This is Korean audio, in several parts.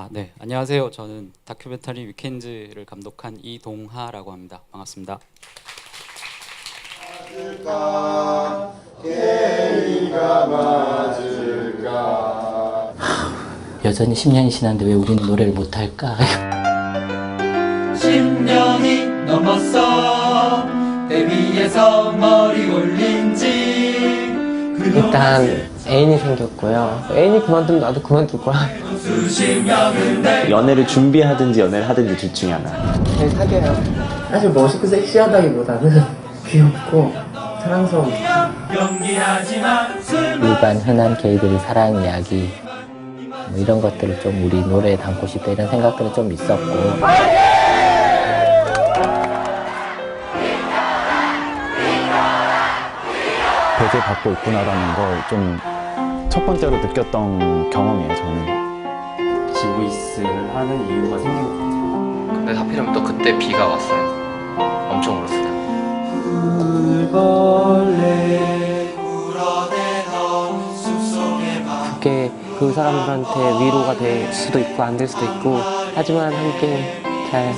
네. 안녕하세요. 저는 다큐멘터리 위켄즈를 감독한 이동하라고 합니다. 반갑습니다. 맞을까? K가 맞을까? 여전히 10년이 지났는데 왜 우리는 노래를 못할까? 10년이 넘었어 데뷔해서 머리 올린 지 일단 애인이 생겼고요. 애인이 그만두면 나도 그만둘 거야. 수십 명은 돼 연애를 준비하든지 연애를 하든지 둘 중에 하나. 잘 사귀어요. 사실 멋있고 섹시하다기보다는 귀엽고 사랑스러운. 연기하지만 일반 흔한 게이들의 사랑 이야기 뭐 이런 것들을 좀 우리 노래에 담고 싶다 이런 생각들은 좀 있었고 배제받고 있구나라는 걸 좀 첫 번째로 느꼈던 경험이에요, 저는. 지보이스를 하는 이유가 생긴 것 같아요. 근데 하필이면 또 그때 비가 왔어요. 엄청 울었어요. 물벌레 울어대던 숲속의 밤 그게 그 사람들한테 위로가 될 수도 있고 안 될 수도 있고 하지만 함께 가자.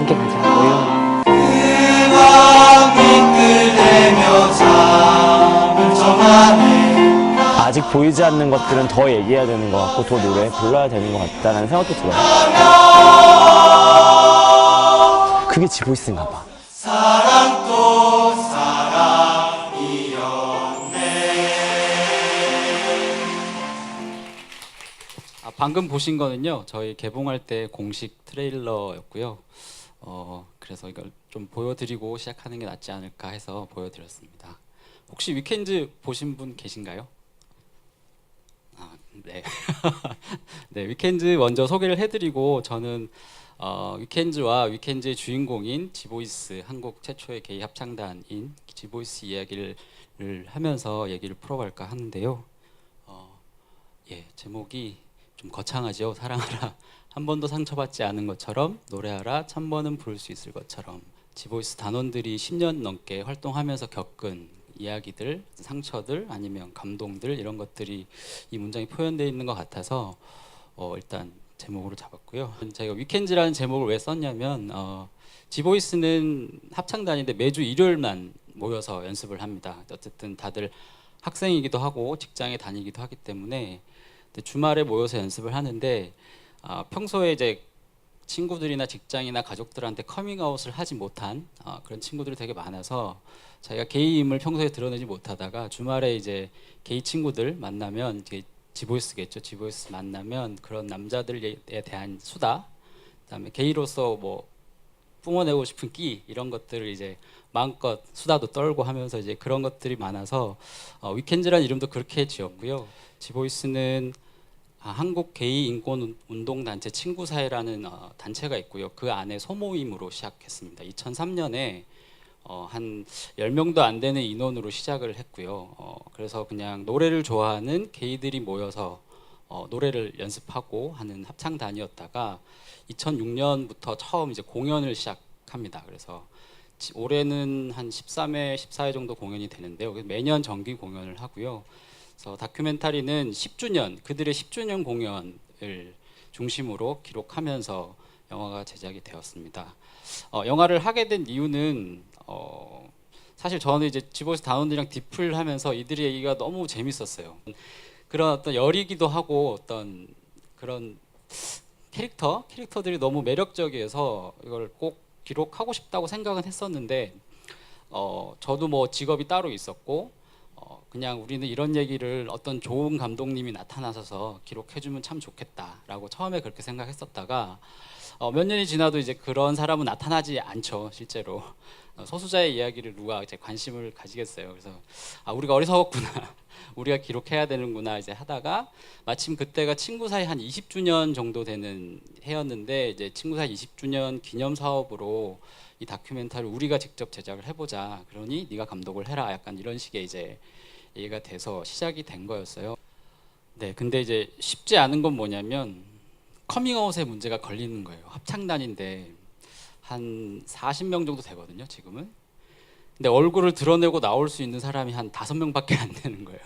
뭐 이런. 음악이 끌대며 잠을 청하네 아직 보이지 않는 것들은 더 얘기해야 되는 것 같고, 더 노래 불러야 되는 것 같다는 생각도 들어요. 그게 지보이스인가 봐. 사랑 또 사랑이었네. 방금 보신 거는요. 저희 개봉할 때 공식 트레일러였고요. 그래서 이걸 좀 보여드리고 시작하는 게 낫지 않을까 해서 보여드렸습니다. 혹시 위켄즈 보신 분 계신가요? 네. 네, 위켄즈 먼저 소개를 해드리고 저는 위켄즈와 위켄즈의 주인공인 지보이스, 한국 최초의 게이 합창단인 지보이스 이야기를 하면서 얘기를 풀어볼까 하는데요. 제목이 좀 거창하죠. 사랑하라. 한 번도 상처받지 않은 것처럼, 노래하라. 1000번은 부를 수 있을 것처럼. 지보이스 단원들이 10년 넘게 활동하면서 겪은 이야기들, 상처들, 아니면 감동들 이런 것들이 이 문장에 표현되어 있는 것 같아서 일단 제목으로 잡았고요. 제가 위켄즈라는 제목을 왜 썼냐면 지보이스는 합창단인데 매주 일요일만 모여서 연습을 합니다. 어쨌든 다들 학생이기도 하고 직장에 다니기도 하기 때문에 주말에 모여서 연습을 하는데 평소에 이제 친구들이나 직장이나 가족들한테 커밍아웃을 하지 못한 그런 친구들이 되게 많아서 자기가 게이임을 평소에 드러내지 못하다가 주말에 이제 게이 친구들 만나면 이제 지보이스겠죠. 지보이스 만나면 그런 남자들에 대한 수다, 그다음에 게이로서 뭐 뿜어내고 싶은 끼 이런 것들을 이제 마음껏 수다도 떨고 하면서 이제 그런 것들이 많아서 위켄즈라는 이름도 그렇게 지었고요. 지보이스는 한국 게이 인권 운동 단체 친구사회라는 단체가 있고요. 그 안에 소모임으로 시작했습니다. 2003년에 한 10명도 안 되는 인원으로 시작을 했고요. 그래서 그냥 노래를 좋아하는 게이들이 모여서 노래를 연습하고 하는 합창단이었다가 2006년부터 처음 이제 공연을 시작합니다. 그래서 올해는 한 13회, 14회 정도 공연이 되는데요. 매년 정기 공연을 하고요. 그래서 다큐멘터리는 10주년, 그들의 10주년 공연을 중심으로 기록하면서 영화가 제작이 되었습니다. 영화를 하게 된 이유는 사실 저는 이제 지보이스 단원들이랑 디플 하면서 이들의 얘기가 너무 재밌었어요. 그런 어떤 열이기도 하고 어떤 그런 캐릭터들이 너무 매력적이어서 이걸 꼭 기록하고 싶다고 생각은 했었는데 저도 뭐 직업이 따로 있었고 그냥 우리는 이런 얘기를 어떤 좋은 감독님이 나타나셔서 기록해주면 참 좋겠다라고 처음에 그렇게 생각했었다가 몇 년이 지나도 이제 그런 사람은 나타나지 않죠. 실제로 소수자의 이야기를 누가 이제 관심을 가지겠어요. 그래서 우리가 어리석었구나. 우리가 기록해야 되는구나 이제 하다가 마침 그때가 친구 사이 한 20주년 정도 되는 해였는데 이제 친구 사이 20주년 기념 사업으로 이 다큐멘터리를 우리가 직접 제작을 해보자. 그러니 네가 감독을 해라. 약간 이런 식의 이제 얘기가 돼서 시작이 된 거였어요. 네, 근데 이제 쉽지 않은 건 뭐냐면 커밍아웃의 문제가 걸리는 거예요. 합창단인데 한 40명 정도 되거든요, 지금은. 근데 얼굴을 드러내고 나올 수 있는 사람이 한 5명밖에 안 되는 거예요.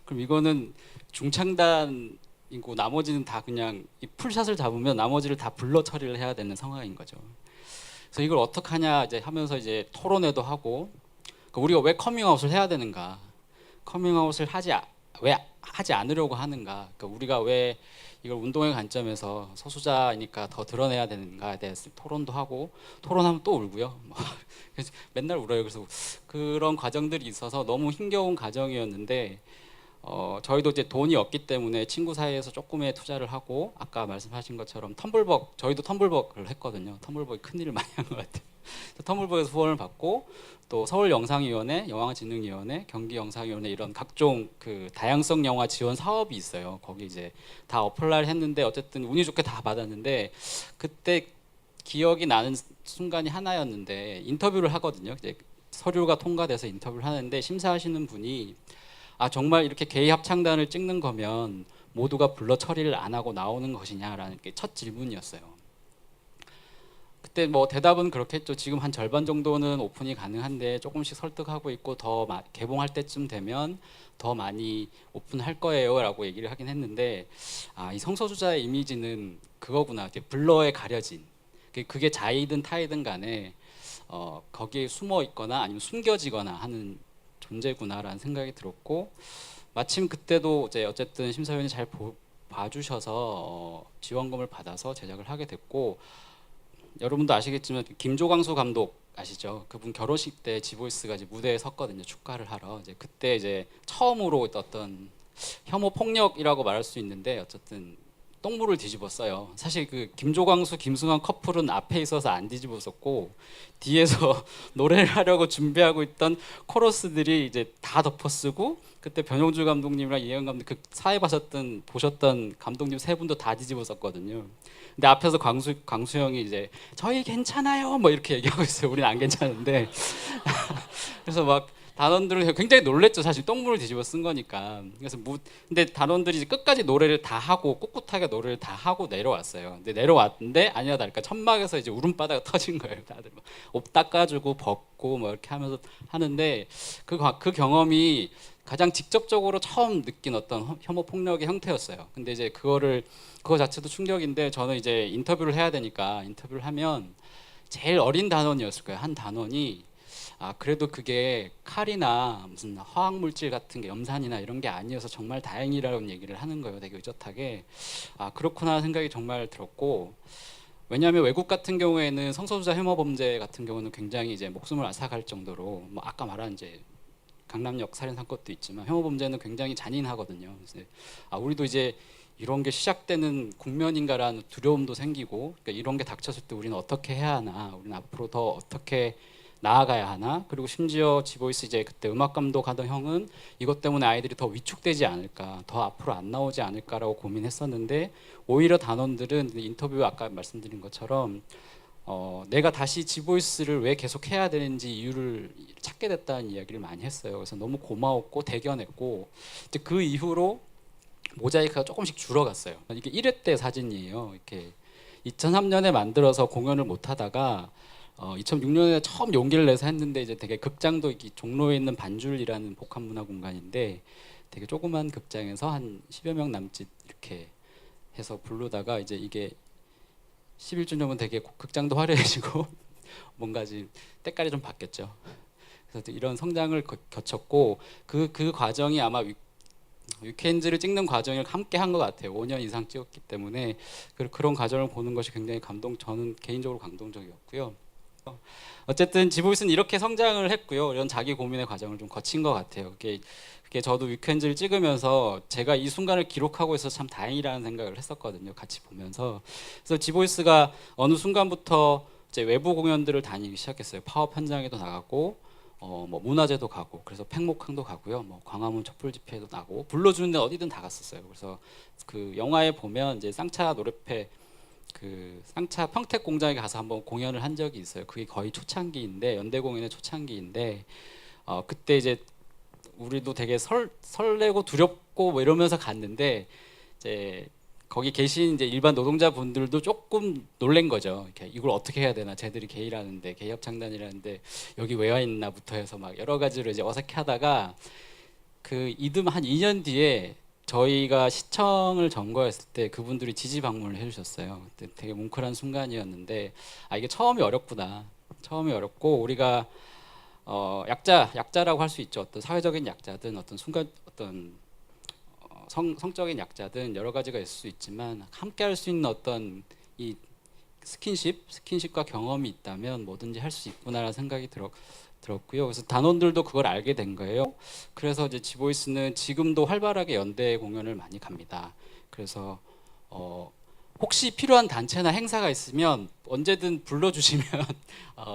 그럼 이거는 중창단 이고 나머지는 다 그냥 이 풀샷을 잡으면 나머지를 다 블러 처리를 해야 되는 상황인 거죠. 그래서 이걸 어떻게 하냐 이제 하면서 이제 토론회도 하고 그러니까 우리가 왜 커밍아웃을 해야 되는가? 커밍아웃을 왜 하지 않으려고 하는가? 그러니까 우리가 왜 이걸 운동의 관점에서 소수자니까 더 드러내야 되는가에 대해서 토론도 하고 토론하면 또 울고요. 그래서 맨날 울어요. 그래서 그런 과정들이 있어서 너무 힘겨운 과정이었는데 저희도 이제 돈이 없기 때문에 친구 사이에서 조금의 투자를 하고 아까 말씀하신 것처럼 텀블벅 저희도 텀블벅을 했거든요. 텀블벅이 큰일을 많이 한 것 같아요. 텀블벅에서 후원을 받고 또 서울영상위원회, 영화진흥위원회, 경기영상위원회 이런 각종 그 다양성 영화 지원 사업이 있어요. 거기 이제 다 어플라이를 했는데 어쨌든 운이 좋게 다 받았는데 그때 기억이 나는 순간이 하나였는데 인터뷰를 하거든요. 이제 서류가 통과돼서 인터뷰를 하는데 심사하시는 분이 정말 이렇게 게이 합창단을 찍는 거면 모두가 블러 처리를 안 하고 나오는 것이냐라는 게 첫 질문이었어요. 그때 뭐 대답은 그렇게 했죠. 지금 한 절반 정도는 오픈이 가능한데 조금씩 설득하고 있고 더 개봉할 때쯤 되면 더 많이 오픈할 거예요라고 얘기를 하긴 했는데 이 성소수자의 이미지는 그거구나. 이렇게 블러에 가려진 그게 자이든 타이든 간에 거기에 숨어 있거나 아니면 숨겨지거나 하는 존재구나라는 생각이 들었고 마침 그때도 이제 어쨌든 심사위원이 잘 봐주셔서 지원금을 받아서 제작을 하게 됐고 여러분도 아시겠지만 김조광수 감독 아시죠? 그분 결혼식 때 지보이스가 이제 무대에 섰거든요. 축가를 하러 이제 그때 이제 처음으로 어떤 혐오 폭력이라고 말할 수 있는데 어쨌든 똥물을 뒤집었어요. 사실 그 김조광수, 김승환 커플은 앞에 있어서 안 뒤집었었고 뒤에서 노래를 하려고 준비하고 있던 코러스들이 이제 다 덮어쓰고 그때 변용주 감독님이랑 이혜영 감독 그 사회 보셨던 감독님 세 분도 다 뒤집었었거든요. 근데 앞에서 광수형이 이제 저희 괜찮아요 뭐 이렇게 얘기하고 있어요. 우리는 안 괜찮은데 그래서 막 단원들은 굉장히 놀랬죠. 사실 똥물을 뒤집어 쓴 거니까. 그래서 근데 단원들이 이제 끝까지 노래를 다 하고 꿋꿋하게 노래를 다 하고 내려왔어요. 근데 내려왔는데 아니나 다를까 천막에서 이제 울음바다가 터진 거예요. 다들 옷 닦아주고 벗고 뭐 이렇게 하면서 하는데 그 경험이 가장 직접적으로 처음 느낀 어떤 혐오 폭력의 형태였어요. 근데 이제 그거 자체도 충격인데 저는 이제 인터뷰를 해야 되니까 인터뷰를 하면 제일 어린 단원이었을 거예요. 한 단원이 그래도 그게 칼이나 무슨 화학 물질 같은 게 염산이나 이런 게 아니어서 정말 다행이라는 얘기를 하는 거예요. 되게 의젓하게. 그렇구나 생각이 정말 들었고 왜냐하면 외국 같은 경우에는 성소수자 혐오 범죄 같은 경우는 굉장히 이제 목숨을 앗아갈 정도로 뭐 아까 말한 이제 강남역 살인 사건도 있지만 혐오 범죄는 굉장히 잔인하거든요. 그래서 우리도 이제 이런 게 시작되는 국면인가라는 두려움도 생기고 그러니까 이런 게 닥쳤을 때 우리는 어떻게 해야 하나, 우리는 앞으로 더 어떻게 나아가야 하나. 그리고 심지어 지보이스 이제 그때 음악 감독하던 형은 이것 때문에 아이들이 더 위축되지 않을까, 더 앞으로 안 나오지 않을까라고 고민했었는데 오히려 단원들은 인터뷰 아까 말씀드린 것처럼 내가 다시 지보이스를 왜 계속 해야 되는지 이유를 찾게 됐다는 이야기를 많이 했어요. 그래서 너무 고마웠고 대견했고 이제 그 이후로 모자이크가 조금씩 줄어갔어요. 이게 1회 때 사진이에요. 이렇게 2003년에 만들어서 공연을 못 하다가 2006년에 처음 용기를 내서 했는데 이제 되게 극장도 종로에 있는 반줄이라는 복합문화 공간인데 되게 조그만 극장에서 한 10여 명 남짓 이렇게 해서 부르다가 이제 이게 11주년은 되게 극장도 화려해지고 뭔가 지금 때깔이 좀 바뀌었죠. 그래서 이런 성장을 거쳤고 그 과정이 아마 위켄즈를 찍는 과정을 함께 한 것 같아요. 5년 이상 찍었기 때문에 그런 과정을 보는 것이 굉장히 저는 개인적으로 감동적이었고요. 어쨌든 지보이스는 이렇게 성장을 했고요. 이런 자기 고민의 과정을 좀 거친 것 같아요. 그게 저도 위켄즈를 찍으면서 제가 이 순간을 기록하고 있어서 참 다행이라는 생각을 했었거든요. 같이 보면서. 그래서 지보이스가 어느 순간부터 이제 외부 공연들을 다니기 시작했어요. 파업 현장에도 나가고 뭐 문화제도 가고 그래서 팽목항도 가고요. 뭐 광화문 촛불 집회도 나고 불러주는 데 어디든 다 갔었어요. 그래서 그 영화에 보면 이제 쌍차 노래패 그 쌍차 평택 공장에 가서 한번 공연을 한 적이 있어요. 그게 거의 초창기인데 연대 공연의 초창기인데 그때 이제 우리도 되게 설레고 두렵고 뭐 이러면서 갔는데 이제 거기 계신 이제 일반 노동자분들도 조금 놀란 거죠. 이렇게 이걸 어떻게 해야 되나, 쟤들이 게이라는데 게이 합창단이라는데 여기 왜 와 있나부터 해서 막 여러 가지로 이제 어색해하다가 그 이듬 한 2년 뒤에 저희가 시청을 점거했을 때 그분들이 지지 방문을 해주셨어요. 그때 되게 뭉클한 순간이었는데 이게 처음이 어렵구나. 처음이 어렵고 우리가 약자라고 할 수 있죠. 어떤 사회적인 약자든 어떤 순간 어떤 성적인 약자든 여러 가지가 있을 수 있지만 함께 할 수 있는 어떤 이 스킨십과 경험이 있다면 뭐든지 할 수 있구나라는 생각이 들었고요. 그래서 단원들도 그걸 알게 된 거예요. 그래서 이제 지보이스는 지금도 활발하게 연대 공연을 많이 갑니다. 그래서 혹시 필요한 단체나 행사가 있으면 언제든 불러주시면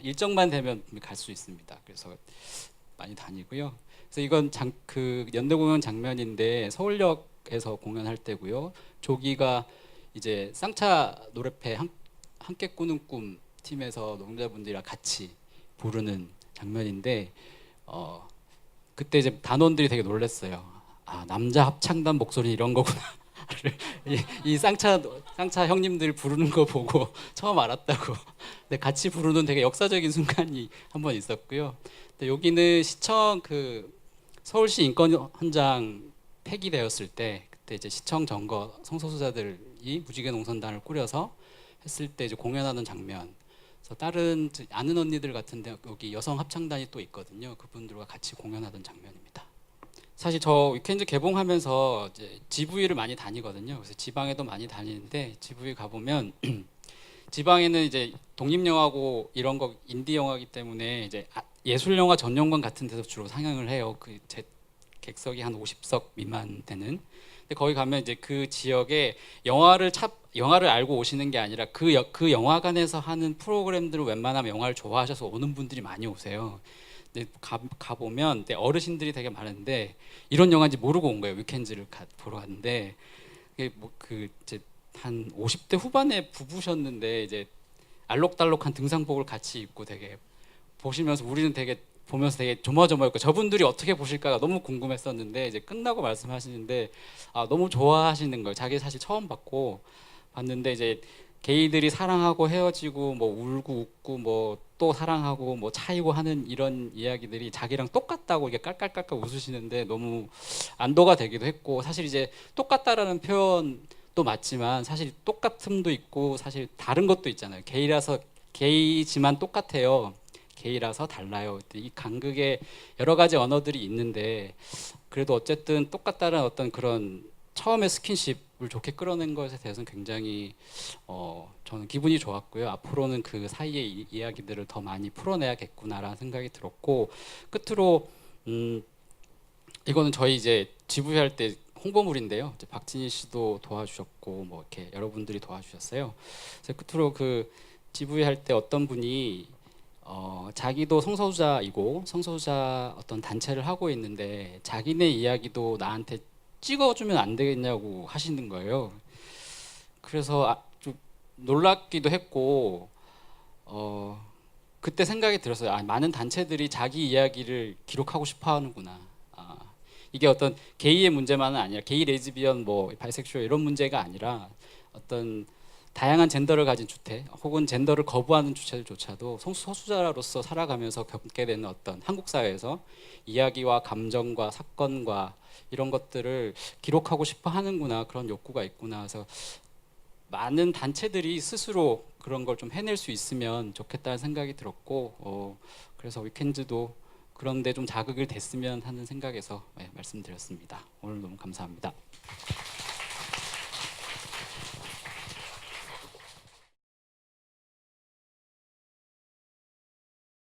일정만 되면 갈 수 있습니다. 그래서 많이 다니고요. 그래서 이건 그 연대 공연 장면인데 서울역에서 공연할 때고요. 조기가 이제 쌍차 노래패 함께 꾸는 꿈 팀에서 노동자분들이랑 같이 부르는 장면인데 그때 이제 단원들이 되게 놀랐어요. 남자 합창단 목소리 이런 거구나. 이 쌍차 형님들 부르는 거 보고 처음 알았다고. 근데 같이 부르는 되게 역사적인 순간이 한 번 있었고요. 근데 여기는 시청 그 서울시 인권 헌장 폐기되었을 때 그때 이제 시청 점거 성소수자들이 무지개 농선단을 꾸려서 했을 때 이제 공연하는 장면. 그래서 다른 아는 언니들 같은데 여기 여성 합창단이 또 있거든요. 그분들과 같이 공연하던 장면입니다. 사실 저 위켄드 개봉하면서 이제 GV를 많이 다니거든요. 그래서 지방에도 많이 다니는데 GV 가보면 지방에는 이제 독립영화고 이런 거 인디 영화이기 때문에 이제 예술영화 전용관 같은 데서 주로 상영을 해요. 그 제 객석이 한 50석 미만 되는. 근데 거기 가면 이제 그 지역에 영화를 알고 오시는 게 아니라 그 영화관에서 하는 프로그램들을 웬만하면 영화를 좋아하셔서 오는 분들이 많이 오세요. 근데 가보면 어르신들이 되게 많은데 이런 영화인지 모르고 온 거예요. 위켄즈를 보러 갔는데 이제 한 50대 후반에 부부셨는데 이제 알록달록한 등산복을 같이 입고 되게 보시면서 우리는 되게 보면서 되게 조마조마했고 저분들이 어떻게 보실까가 너무 궁금했었는데 이제 끝나고 말씀하시는데 너무 좋아하시는 거예요. 자기 사실 처음 봤는데 이제 게이들이 사랑하고 헤어지고 뭐 울고 웃고 뭐 또 사랑하고 뭐 차이고 하는 이런 이야기들이 자기랑 똑같다고 이게 깔깔깔깔 웃으시는데 너무 안도가 되기도 했고 사실 이제 똑같다라는 표현도 맞지만 사실 똑같음도 있고 사실 다른 것도 있잖아요. 게이지만 똑같아요. 게이라서 달라요. 이 간극의 여러 가지 언어들이 있는데 그래도 어쨌든 똑같다는 어떤 그런 처음에 스킨십을 좋게 끌어낸 것에 대해서는 굉장히 저는 기분이 좋았고요. 앞으로는 그 사이의 이야기들을 더 많이 풀어내야겠구나라는 생각이 들었고 끝으로 이거는 저희 이제 GV 할 때 홍보물인데요. 이제 박진희 씨도 도와주셨고 뭐 이렇게 여러분들이 도와주셨어요. 그래서 끝으로 그 GV 할 때 어떤 분이 자기도 성소수자이고 성소수자 어떤 단체를 하고 있는데 자기네 이야기도 나한테 찍어주면 안 되겠냐고 하시는 거예요. 그래서 좀 놀랍기도 했고 그때 생각이 들었어요. 많은 단체들이 자기 이야기를 기록하고 싶어 하는구나. 이게 어떤 게이의 문제만은 아니라 게이, 레즈비언, 뭐 바이섹슈얼 이런 문제가 아니라 어떤 다양한 젠더를 가진 주체 혹은 젠더를 거부하는 주체들조차도 성소수자로서 살아가면서 겪게 되는 어떤 한국 사회에서 이야기와 감정과 사건과 이런 것들을 기록하고 싶어 하는구나 그런 욕구가 있구나. 그래서 많은 단체들이 스스로 그런 걸 좀 해낼 수 있으면 좋겠다는 생각이 들었고 그래서 위켄즈도 그런데 좀 자극을 됐으면 하는 생각에서 말씀드렸습니다. 오늘 너무 감사합니다.